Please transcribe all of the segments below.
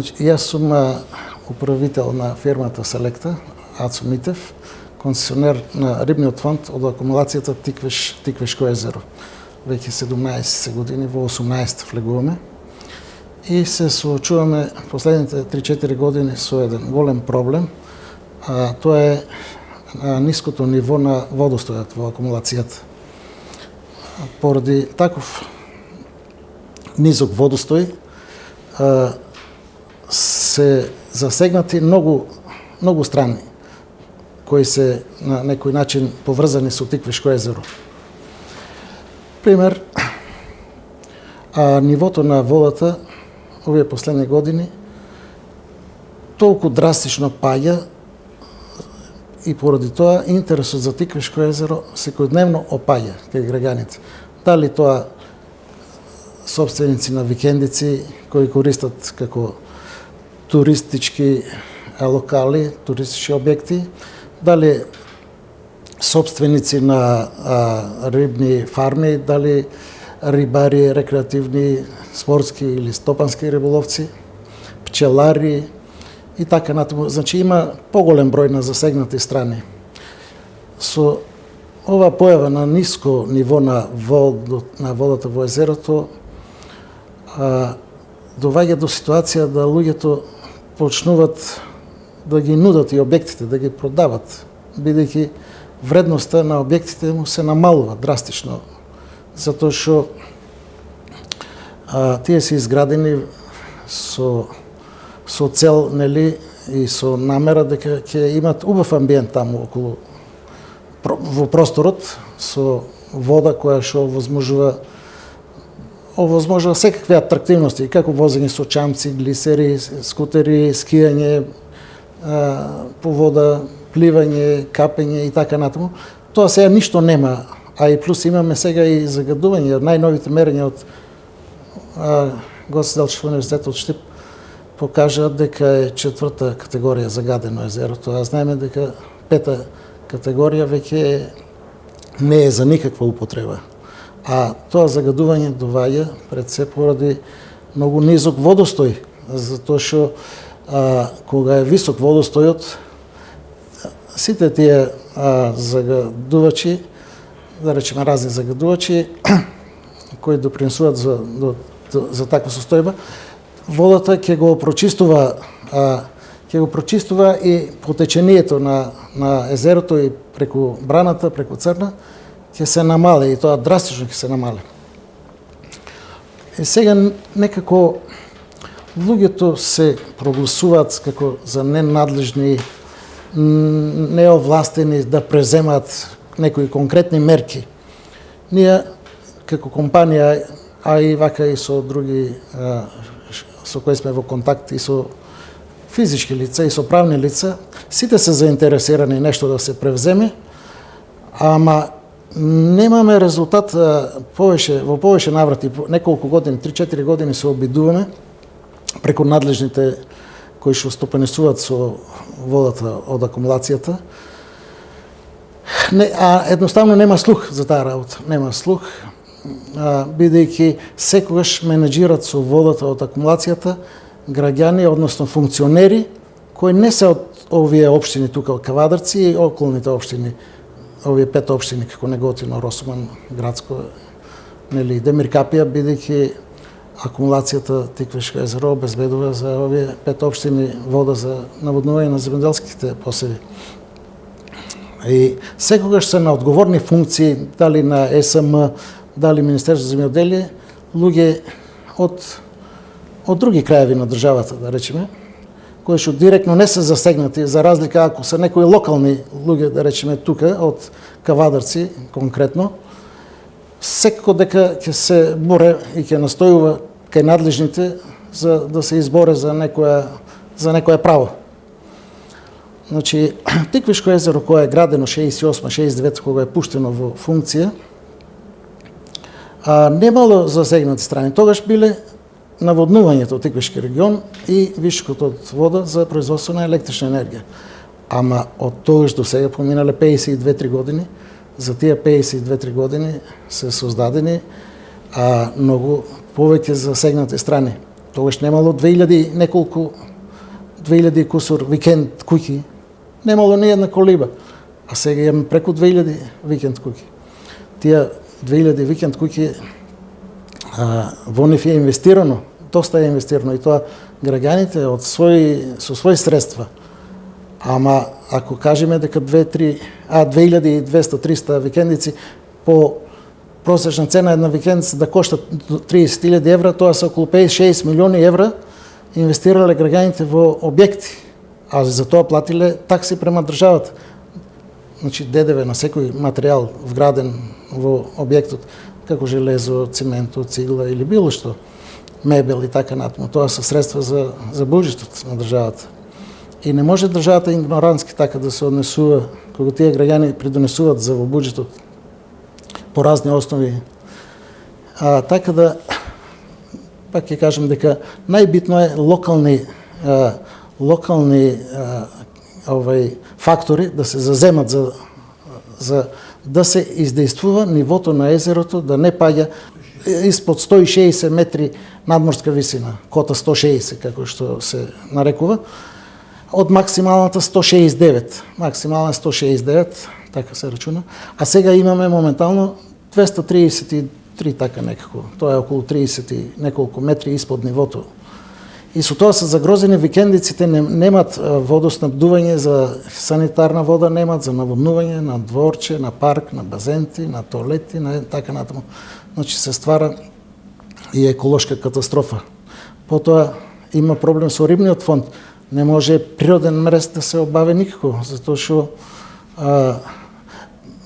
Значи, јас сум управител на фирмата Селекта, Ацо Митев, концесионер на рибниот фонд од акумулацијата Тиквешко езеро. Веќе 17 години, во 18 влегуваме и се соочуваме последните 3-4 години со еден голем проблем. Тоа е ниското ниво на водостојот во акумулацијата. Поради таков низок водостој се засегнати многу страни кои се на некој начин поврзани со Тиквешко езеро. Пример, нивото на водата овие последни години толку драстично паѓа и поради тоа интересот за Тиквешко езеро секојдневно опаѓа кај граѓаните. Дали тоа собственици на викендици кои користат како туристички локали, туристички објекти, дали собственици на рибни фарми, дали рибари, рекреативни, спортски или стопански риболовци, пчелари и така натаму. Значи има поголем број на засегнати страни. Со ова појава на ниско ниво на водата во езерото доваѓа до ситуација да луѓето почнуваат да ги нудат и објектите, да ги продават, бидејќи вредноста на објектите му се намалува драстично, затоа што тие се изградени со цел, нели, и со намера дека ќе имат убав амбиент таму околу во просторот, со вода која што овозможува секакви атрактивности, како возење со чамци, глисери, скутери, скијање по вода, пливање, капење и така натаму. Тоа сега ништо нема, а и плюс имаме сега и загадување. Најновите мерења од Гоцеделчев универзитет од Штип покажаат дека е 4-та категорија загадено езерото, а знаеме дека 5-та категорија веќе не е за никаква употреба. А тоа загадување доваѓа пред се поради многу низок водостој, затоа што кога е висок водостојот, сите тие загадувачи, да речеме разни загадувачи, кои допринесуваат за таква состојба, водата ќе го прочистува и потечението на езерото и преку браната, преку Црна, ќе се намале и тоа драстично ќе се намале. И сега некако луѓето се прогласуваат како за ненадлежни, неовластени да преземат некои конкретни мерки. Ние како компанија, а и вака и со други со кои сме во контакт и со физички лица и со правни лица, сите се заинтересирани нешто да се превземе, ама немаме резултат. Во повеќе наврати, неколку години, 3-4 години се обидуваме преку надлежните кои што стопанисуваат со водата од акумулацијата. Едноставно нема слух за таа работа. Нема слух, бидејќи секогаш менеджират со водата од акумулацијата граѓани, односно функционери, кои не се од овие општини тука, Кавадарци и околните општини, овие 5 општини како Неготино, Росуман, Градско, нели, Демиркапија, бидејќи акумулацијата Тиквешко езеро обезбедува за овие 5 општини вода за наводнување на земјоделските посеви. И секогаш се на одговорни функции, дали на СМ, дали Министерство за земјоделие, луѓе од други краеви на државата, да речеме, кои што директно не се засегнати, за разлика ако се некои локални луѓе, да речеме тука, од Кавадарци конкретно, секако дека ќе се боре и ќе настојува кај надлежните за да се изборе за некое право. Значи, Тиквешко езеро, кое е градено 68-69, кога е пуштено во функција, немало засегнати страни. Тогаш биле наводнувањето од Тиквешки регион и вишокот од вода за производство на електрична енергија. Ама од тогаш до сега поминале 52-3 години. За тие 52-3 години се создадени многу повеќе засегнати страни. Тогаш немало 2000 неколку 2000 кусор викенд куќи. Немало ни една колиба. А сега имаме преку 2000 викенд куќи. Тие 2000 викенд куќи во нив е инвестирано, доста е инвестирано и тоа граѓаните со своји средства. Ама ако кажеме дека 2200-300 викендици по просечна цена една викендица да кошта 30.000 евра, тоа се околу 5-6 милиони евра инвестирале граѓаните во објекти, а за тоа платиле такси према државата. Значи ДДВ на секој материјал вграден во објектот, како железо, циментот, цигла или било што, мебел и така натаму. Тоа се средства за буџетот на државата. И не може државата игнорантски така да се однесува кога тие граѓани придонесуваат за во буџетот по разни основи. Така да, пак ќе кажем дека најбитно е локални фактори да се заземат за да се издействува нивото на езерото, да не паѓа испод 160 метри надморска висина, кота 160, како што се нарекува, од максималната 169. Максимална 169, така се рачуна. А сега имаме моментално 233, така некако. Тоа е околу 30 и неколку метри испод нивото. И со тоа се загрозени викендиците, немат водоснабдување за санитарна вода, немат за наводнување на дворче, на парк, на базенти, на тоалети, на така натаму. Значи се ствара и еколошка катастрофа. Потоа има проблем со рибниот фонд. Не може природен мрест да се обави никако, затоа што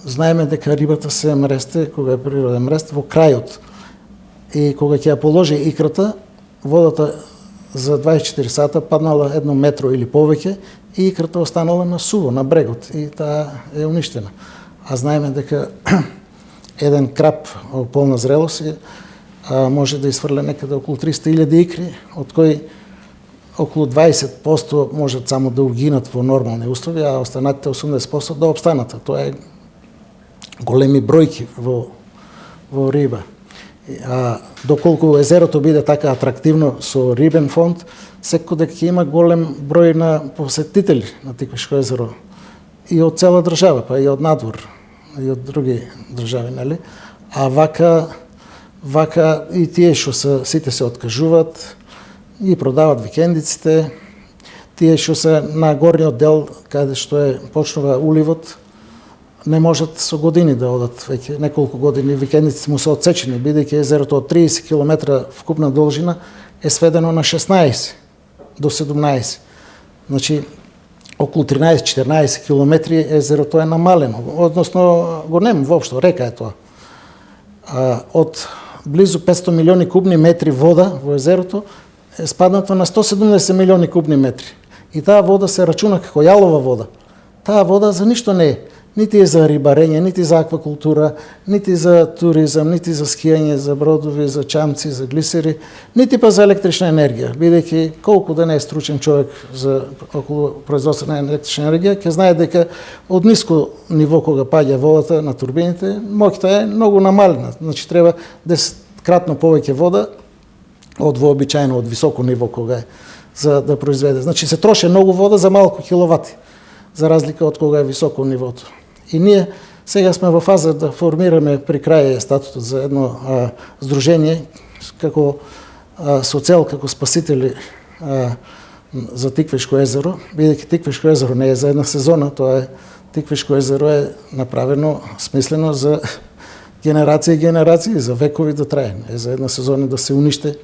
знаеме дека рибата се мресте, кога е природен мрест, во крајот. И кога ќе ја положи икрата, водата за 24 сата паднала 1 метро или повеќе и икрата останала на суво, на брегот, и таа е уништена. А знаеме дека еден краб во полна зрелост може да изфрле некаде околу 300.000 икри, од кои околу 20% можат само да угинат во нормални услови, а останатите 80% да обстанат. Тоа е големи бројки во риба. Доколку езерото биде така атрактивно со рибен фонд, секој дека ќе има голем број на посетители на Тиквишко езеро и од цела држава, па и од надвор, и од други држави, нели? А вака и тие што сите се откажуваат и продават викендиците, тие што се на горниот дел, каде што почнува уливот, не можат со години да одат, веќе неколку години викендиците му се отсечени, бидејќи езерото од 30 км вкупна должина е сведено на 16 до 17. Значи, околу 13-14 км езерото е намалено, односно го нема воопшто, река е тоа. Од близу 500 милиони кубни метри вода во езерото е спаднато на 170 милиони кубни метри. И таа вода се рачуна како јалова вода. Таа вода за ништо не е. Нити е за рибарење, нити за аквакултура, нити за туризам, нити за скијање, за бродови, за чамци, за глисери, нити па за електрична енергија. Бидејќи колку да не е стручен човек за околу производство на електрична енергија, ќе знае дека од ниско ниво кога паѓа водата на турбините, моќта е многу намалена. Значи треба 10-кратно повеќе вода од вообичаено, од високо ниво кога е за да произведе. Значи се троше многу вода за малку киловати, за разлика од кога е високо нивото. И ние сега сме во фаза да формираме при крај статутот за едно здружение како со цел како спасители за Тиквишко езеро, бидејќи Тиквишко езеро не е за една сезона, тоа е Тиквишко езеро е направено смислено за генерации и генерации, за векови да трае, не за една сезона да се униште.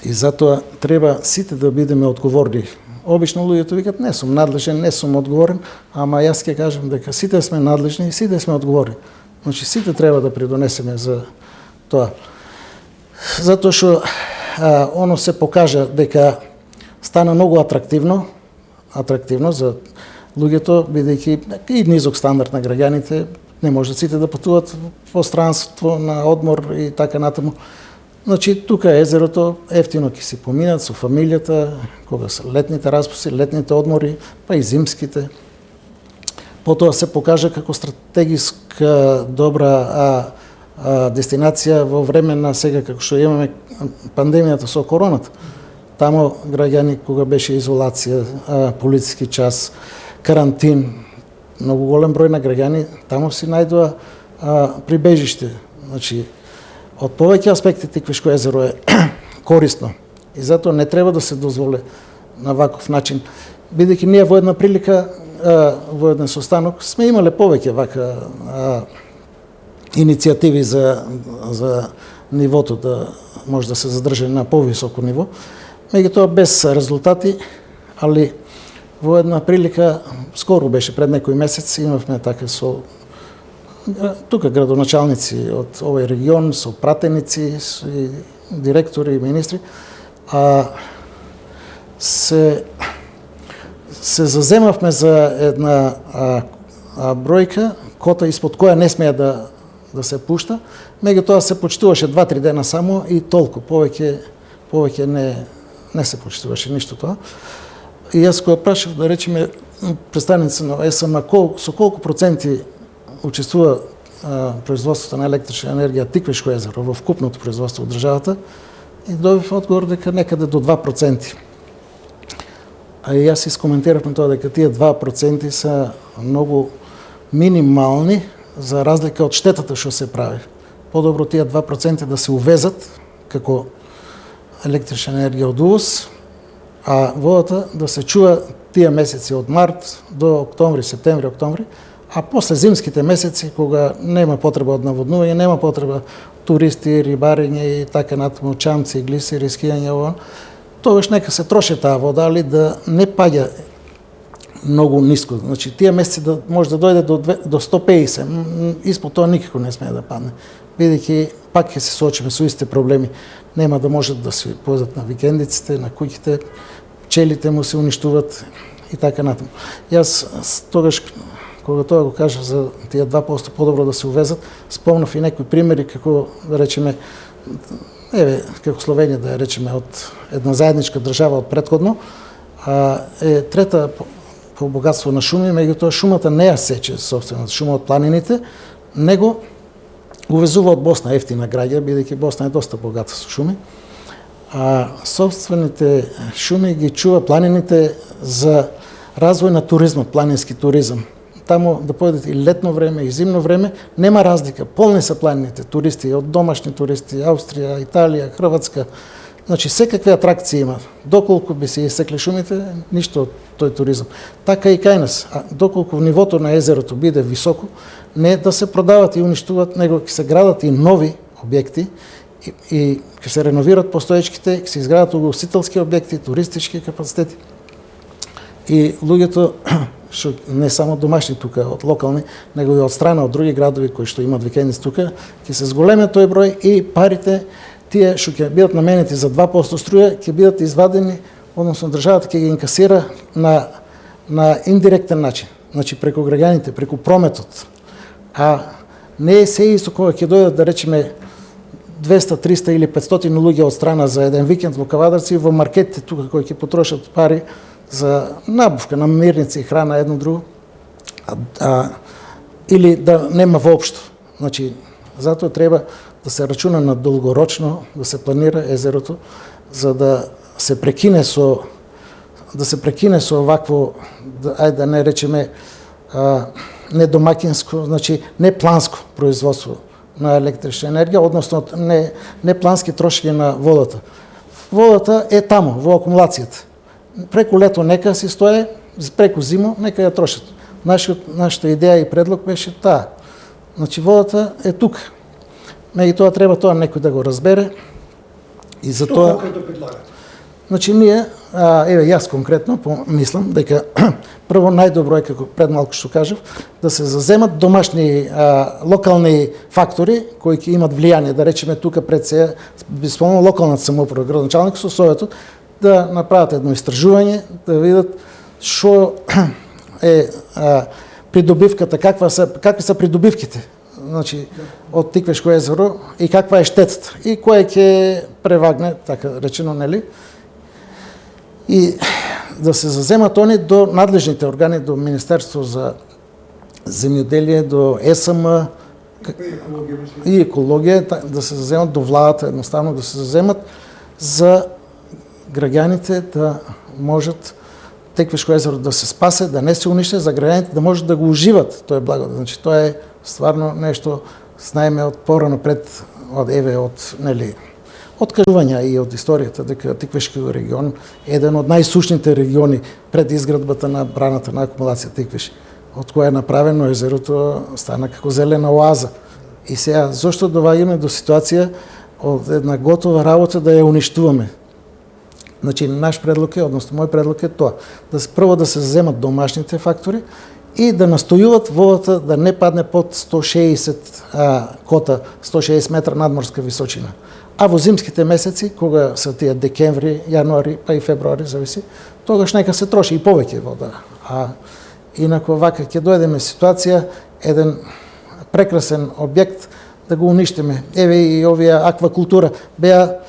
И затоа треба сите да бидеме одговорни. Обично луѓето викат не сум надлежен, не сум одговорен, ама јас ќе кажам дека сите сме надлежни и сите сме одговорни. Значи сите треба да придонесеме за тоа. Затоа што оно се покажа дека стана многу атрактивно за луѓето, бидејќи и низок стандард на граѓаните, не може сите да патуваат во странство на одмор и така натаму. Значи, тука езерото ефтино ќе си поминат со фамилијата, кога се летните распуси, летните одмори, па и зимските. Потоа се покажа како стратегиска добра дестинација во време на сега како што имаме пандемијата со короната. Тамо граѓани кога беше изолација, полициски час, карантин, многу голем број на граѓани тамо си најдоа прибежиште. Значи, од повеќе аспекти Тиквишко езеро е корисно и затоа не треба да се дозволи на ваков начин, бидејќи ние во една прилика, во еден состанок, сме имале повеќе вака иницијативи за нивото да може да се задржи на повисоко ниво, меѓутоа без резултати, али во една прилика, скоро беше пред некои месеци, имавме така со тука градоначалници од овој регион, со пратеници, со директори и министри, се заземавме за една бројка, кота испод која не смеја да се пушта, меѓутоа се почитуваше 2-3 дена само и толку, повеќе не се почитуваше ништо тоа. И јас кога прашав, да речеме, представници на ЕСМ, со колку проценти учествува производството на електрична енергија Тиквишко езеро во вкупното производство од државата, и добив одговор дека некаде до 2%. А и јас искоментирав на тоа дека тие 2% се многу минимални за разлика од штетата што се прави. Подобро тие 2% да се увезат како електрична енергија од увоз, а водата да се чува тие месеци од март до октомври, септември, октомври, а после зимските месеци кога нема потреба од наводнување, нема потреба туристи, рибарење и така натаму, чамци, глисери, скијање, ова, тогаш нека се троши таа вода, али да не паѓа многу ниско. Значи, тие месеци да може да дојде до 150, испод тоа никако не смее да падне, бидејќи пак ќе се соочиме со истите проблеми. Нема да можат да се појдат на викендиците, на куќите, пчелите му се уништуват и така натаму. Јас тогаш, кога тоа го кажав за тие 2% подобро да се увезат, спомнав и некои примери како, да речеме, како Словенија, да ја речеме, од една заедничка држава од претходно, е трета по богатство на шуми, меѓутоа шумата не ја сече собствената шума од планините, него увезува од Босна ефтина граѓа, бидејќи Босна е доста богата со шуми, а собствените шуми ги чува планините за развој на туризмот, планински туризам. Тамо да појдете и летно време, и зимно време, нема разлика. Полни се планините, туристи, од домашни туристи, Австрија, Италија, Хрватска. Значи, секакви атракции има. Доколку би се исекли шумите, ништо од тој туризам. Така и кај нас. А доколку нивото на езерото биде високо, не да се продават и уништуват, него ќе се градат и нови објекти и ќе се реновират постоечките, ќе се изградат угостителски објекти, туристички капацитети. И луѓето, што не само домашни тука, од локални, него и од страна, од други градови кои што имаат викендици тука, ќе се зголеме тој број и парите, тие што ќе бидат наменети за 2% струја, ќе бидат извадени, односно државата ќе ги инкасира на индиректен начин, значи преку граѓаните, преку прометот. А не е се исто кога ќе дојдат, да речеме, 200, 300 или 500 луѓе од страна за еден викенд во Кавадарци, во маркетите тука кои ќе потрошат пари за набавка на мирници и храна едно друго, или да нема воопшто. Значи, затоа треба да се рачуна на долгорочно, да се планира езерото, за да се прекине со овакво, ајде да не речеме, недомакинско, значи непланско производство на електрична енергија, односно неплански трошење на водата. Водата е тамо, во акумулацијата. Преку лето нека си стое, преку зимо нека ја трошат. Нашата идеја и предлог беше таа. Значи водата е тука. Меѓутоа треба тоа некој да го разбере и за тоа. Што конкретно предлагате? Значи ние, јас конкретно мислам дека прво најдобро е, како пред малку што кажав, да се заземат домашни локални фактори кои ќе имат влијание, да речеме тука пред се би спомнал локалната самоуправа, градоначалник со советот, да направат едно истражување, да видат што е придобивката, какви се придобивките, значи од Тиквешко езеро и каква е штетата и кој ќе превагне, така речено, нели? И да се заземат они до надлежните органи, до Министерство за земјоделие, до ЕСМ, и екологија, да се заземат до владата, едноставно да се заземат за граѓаните да можат Теквешко езеро да се спасе, да не се уништи, за граѓаните да можат да го уживат тој благодат. Значи тоа е стварно нешто знаеме од порано пред од кажувања и од историјата дека Теквешкиот регион е еден од најсушните региони пред изградбата на браната на акумулација Теквеш, од која е направено езерото стана како зелена оаза. И сега зошто доваѓаме до ситуација од една готова работа да ја уништуваме? Значи наш предлог е, односно мој предлог е тоа, прво да се земат домашните фактори и да настојуват водата да не падне под 160 кота, 160 метра надморска височина. А во зимските месеци, кога се тие декември, јануари, па и февруари, зависи, тогаш нека се троши и повеќе вода. А инако вака ќе дојдеме ситуација еден прекрасен објект да го уништиме. Еве и овие аквакултура беа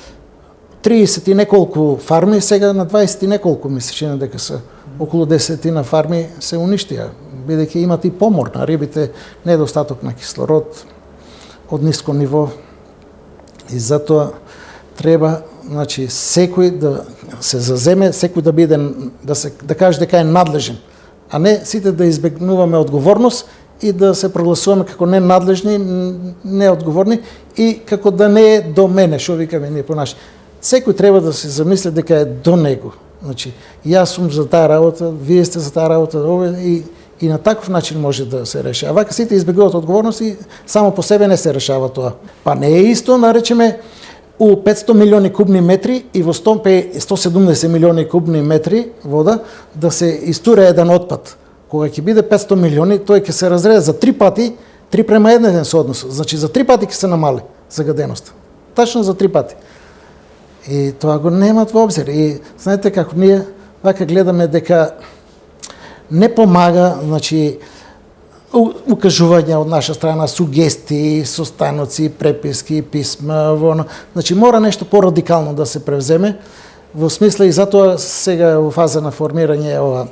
30 и неколку фарми, сега на 20 и неколку ми се чини дека се околу 10 фарми се уништија, бидејќи имат и помор на рибите, недостаток на кислород од ниско ниво. И затоа треба, значи, секој да се заземе, секој да биде да каже дека е надлежен, а не сите да избегнуваме одговорност и да се прогласуваме како ненадлежни, неодговорни и како да не е до мене, што викаме ние понаши. Секој треба да се замисли дека е до него. Значи, јас сум за таа работа, вие сте за таа работа, и на таков начин може да се реши. А вака сите избегуваат одговорност и само по себе не се решава тоа. Па не е исто, наречеме, у 500 милиони кубни метри и во 170 милиони кубни метри вода да се истуре еден отпад. Кога ќе биде 500 милиони, тој ќе се разреде за 3 пати, 3:1 сооднос. Значи за 3 пати ќе се намали загаденоста. Тачно за 3 пати. И тоа го немат во обзир. И знаете како ние вака гледаме дека не помага, значи, укажување од наша страна, сугестии, состаноци, преписки, писма, значи мора нешто порадикално да се превземе, во смисла и затоа сега во фаза на формирање ова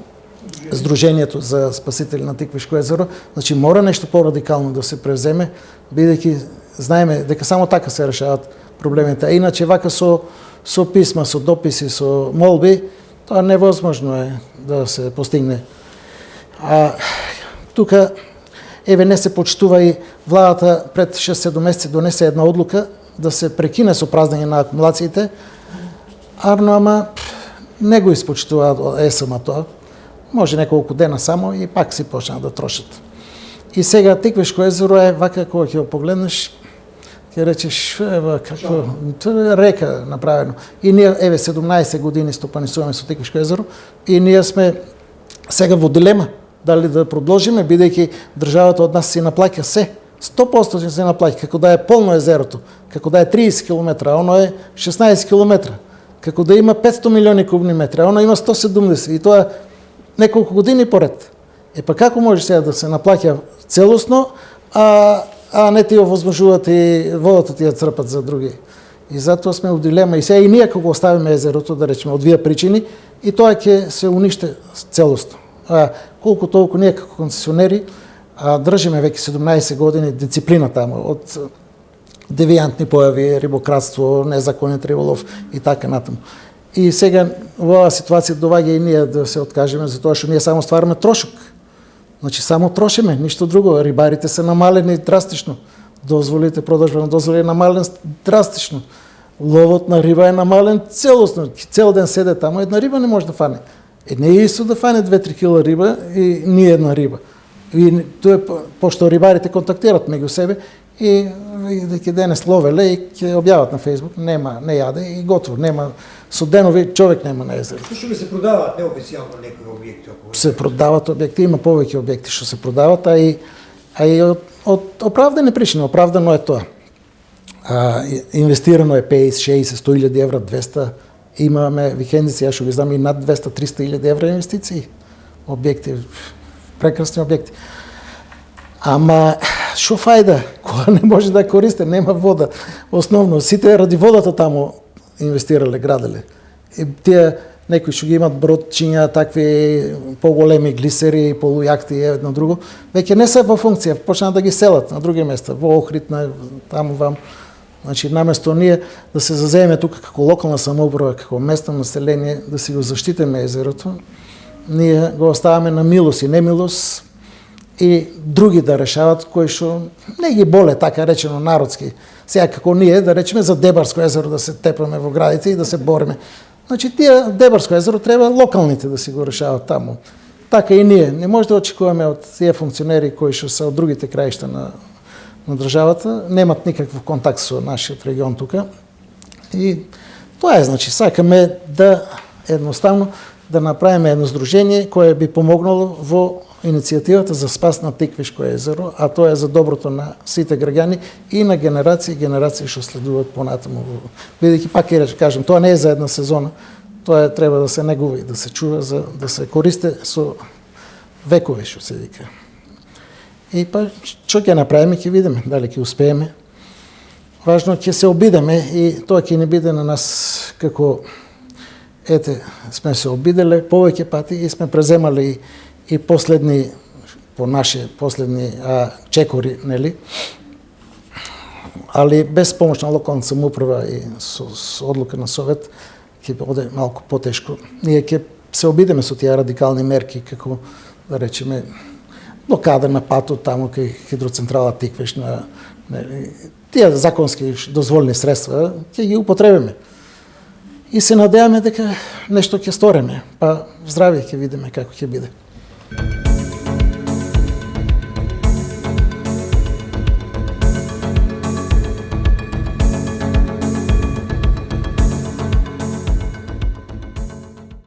Сдруженијето за спасители на Теквешко езеро, значи мора нешто порадикално да се превземе, бидејќи знаеме дека само така се решават проблемите. А иначе вака со писма, со дописи, со молби, тоа невозможно е да се постигне. А тука еве не се почитува и владата пред 6-7 месеци донесе една одлука да се прекине со празнење на акумулациите, ама не го испочитува ЕСМ тоа. Може неколку дена само и пак си почнаа да трошат. И сега Теквешко езеро е вака кога ќе го погледнеш, ќе речеш како река направено. И ние еве 17 години стопанисуваме со Теквешко езеро и ние сме сега во дилема дали да продолжиме, бидејќи државата од нас си наплаќа се. 100% се наплаќа, како да е полно езерото, како да е 30 км, а оно е 16 км. Како да има 500 милиони кубни метри, а оно има 170 и тоа неколку години поред. Па како може сега да се наплаќа целосно, а не ти овозможуваат и водата ти ја црпат за други. И затоа сме во дилема и сега и ние кога оставиме езерото, да речеме, од вие причини, и тоа ќе се уништи целосно. Колку толку ние како концесионери држиме веќе 17 години дисциплина таму од девијантни појави, рибократство, незаконет риболов и така натаму. И сега во оваа ситуација доваѓа и ние да се откажеме затоа што ние само ствараме трошок. Значи само трошиме, ништо друго. Рибарите се намалени драстично. Дозволите, продажба на дозволи е намален драстично. Ловот на риба е намален целосно. Цел ден седе таму, една риба не може да фане. Не е исто да фане 2-3 кила риба и ни една риба. И тоа е пошто рибарите контактират меѓу себе и дека денес ловеле и ќе објават на Facebook, нема, не јаде и готово, нема со денови човек нема на езеро. Што ќе се продаваат неофицијално некои објекти? Се продават објекти, има повеќе објекти што се продават, а и од оправдани причини, оправдано е тоа. Инвестирано е 50, 60, 100.000 евра, 200, имаме викендици, јас што ги знам и над 200-300.000 евра инвестиции. Објекти, прекрасни објекти. Ама што фајда, кога не може да користи, нема вода. Основно, сите ради водата таму инвестирале, граделе. И тие некои што ги имат бродчиња, такви поголеми глисери, полујахти и едно друго, веќе не се во функција, почнаа да ги селат на други места, во Охрид, таму вам. Значи, наместо ние да се зазееме тука како локална самоуправа, како местно население, да си го заштитиме езерото, ние го оставаме на милост и немилост и други да решават кои што не ги боле, така речено народски. Сега како ние да речеме за Дебарско езеро да се тепаме во градите и да се бориме. Значи тие Дебарско езеро треба локалните да си го решават таму. Така и ние. Не може да очекуваме од тие функционери кои што се од другите краишта на државата, немат никаков контакт со нашиот регион тука. И тоа е, значи, сакаме да едноставно да направиме едно здружение кое би помогнало во иницијативата за спас на Тиквишко езеро, а тоа е за доброто на сите граѓани и на генерации што следуваат понатаму. Бидејќи пак ќе кажам, тоа не е за една сезона, тоа треба да се негува и да се чува за да се користи со векови, што се вика. И па што ќе направиме, ќе видиме дали ќе успееме. Важно ќе се обидеме и тоа ќе не биде на нас како ете сме се обиделе повеќе пати и сме преземали и последни по наши последни чекори, нели? Али без помош на локална самоуправа и со одлука на Совет ќе биде малку потешко. Ние ќе се обидеме со тие радикални мерки како да речеме блокада на патот таму кај хидроцентрала Тиквиш на тие законски дозволени средства ќе ги употребиме. И се надеваме дека нешто ќе сториме, па здраве ќе видиме како ќе биде.